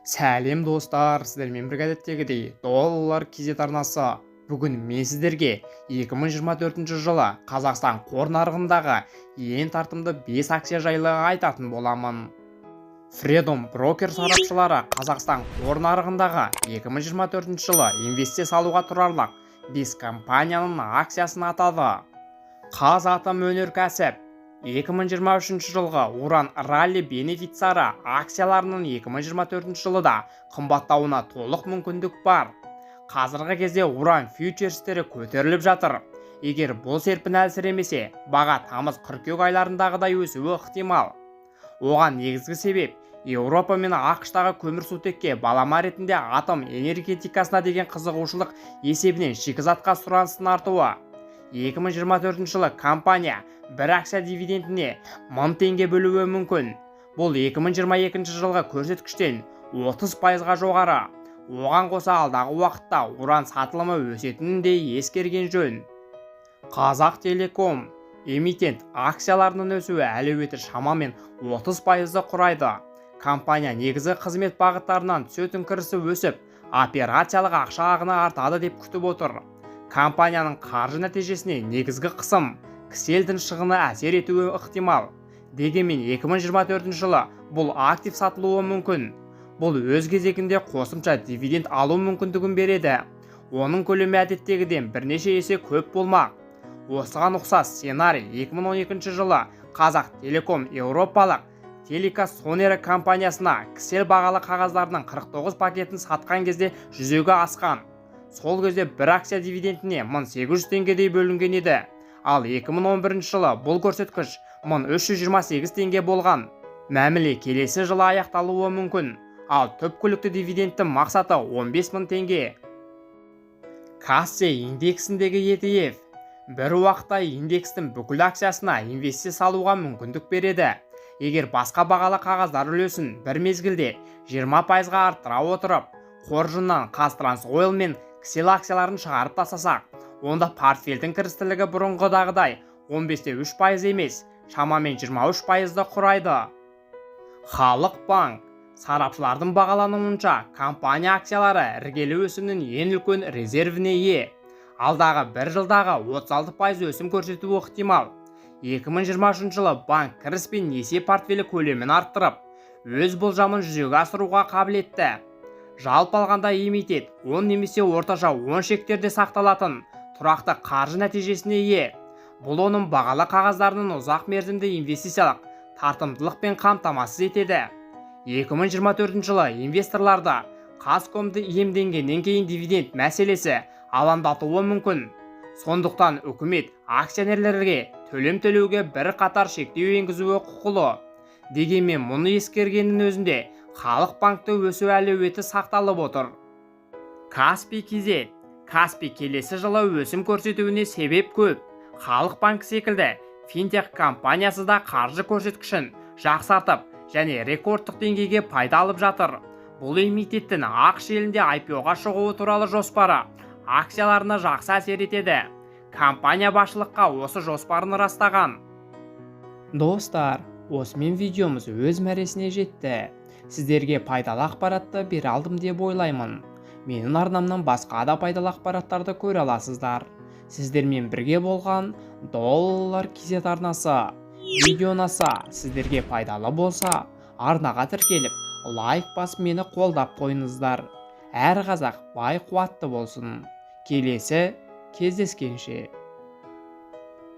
Сәлем достар, сіздермен бірге әдеттегідей доллар кезет арнасы. Бүгін мен сіздерге 2024 жылы Қазақстан қор нарығындағы ең тартымды 5 акция жайлы айтатын боламын. Freedom Broker сарапшылары Қазақстан қор нарығындағы 2024 жылы инвестиция салуға тұрарлық 5 компанияның акциясын атады. Қазатомөнеркәсіп 2023 жылғы уран ралли бенефициары акцияларының 2024 жылыда қымбаттауына толық мүмкіндік бар. Қазіргі кезде уран фьючерстері көтеріліп жатыр. Егер бұл серпін әлсіремесе, баға тамыз-қыркүйек айларындағыдай өсуі ықтимал. Оған негізгі себеп Еуропа мен ақш-тағы көмірсутекке балама ретінде атом энергетикасына деген қызығушылық есебінен шикізатқа сұраныстың артуы. 2024 жылы компания бір акция дивидендіне 1000 теңге бөлуі мүмкін. Бұл 2022 жылғы көрсеткіштен 30%-ға жоғары. Оған қоса алдағы уақытта уран сатылымы өсетінін де ескерген жөн. Қазақтелеком эмитент акцияларының өсуі әлеуеті шамамен 30%-ды құрайды. Компания негізгі қызмет бағыттарынан түсетін кірісі өсіп, операциялық ақша ағыны артады деп күтіп отыр. Компанияның қаржы нәтижесіне негізгі қысым кселдің шығыны әсер етуі ықтимал. Дегенмен 2024 жылы бұл актив сатылуы мүмкін. Бұл өз кезегінде қосымша дивиденд алу мүмкіндігін береді. Оның көлемі әдеттегіден бірнеше есе көп болмақ. Осыған ұқсас сценарий 2012 жылы Қазақтелеком еуропалық Телекасонера компаниясына ксел бағалы қағаздарының 49 пакетін сатқан кезде жүзеге асқан. Сол кезде бір акция дивидендіне 1800 теңгедей бөлінген еді. Ал 2011 жылы бұл көрсеткіш 1328 теңге болған. Мәміле келесі жылы аяқталуы мүмкін. Ал түпкілікті дивидендтің мақсаты 15000 теңге. Кассе индексіндегі ETF бір уақытта индекстің бүкіл акциясына инвестиция салуға мүмкіндік береді. Егер басқа бағалы қағаздар үлесін бір мезгілде 20%-ға арттыра отырып, қоржыннан Қазтрансойл мен ксел акцияларын шығарып тастасақ, онда портфельдің кірістілігі бұрынғыдағыдай 15-3% емес, шамамен 23%-ды құрайды. Халық банк сарапшылардың бағалануынша компания акциялары іргелі өсімнің ең үлкен резервіне ие. Алдағы бір жылдағы 36% өсім көрсетуі ықтимал. 2023 жылы банк кіріс пен несие портфелі көлемін арттырып, өз болжамын жүзеге асыруға қабілетті. Жалпы алғанда эмитент 10 немесе орташа 10 шектерде сақталатын тұрақты қаржы нәтижесіне ие. Бұл оның бағалы қағаздарының ұзақ мерзімді инвестициялық тартымдылықпен қамтамасыз етеді. 2024 жылы инвесторларды Қазкомды иемденгеннен кейін дивиденд мәселесі алаңдатуы мүмкін. Сондықтан үкімет акционерлерге төлем төлеуге бір қатар шектеу енгізуі құқылы. Дегенмен мұны ескергеннің өзінде халық банкты өсу әлеуеті сақталып отыр. Каспий кезет. Каспий келесі жылы өсім көрсетуіне себеп көп. Халық банк секілді финтех компаниясы да қаржы көрсеткішін жақсартып және рекордтық деңгейге пайда алып жатыр. Бұл эмитенттің ақш елінде IPO-ға шығуы туралы жоспары акцияларына жақсы әсер етеді. Компания басшылыққа осы жоспарын растаған. Достар, осымен видеомыз өз мәресіне жетті. Сіздерге пайдалы ақпаратты бере алдым деп ойлаймын. Менің арнамнан басқа да пайдалы ақпараттарды көре аласыздар. Сіздермен бірге болған доллар кезет арнасы. Видео ұнаса, сіздерге пайдалы болса, арнаға тіркеліп, лайк басып мені қолдап қойыңыздар. Әр қазақ бай қуатты болсын. Келесі кездескенше.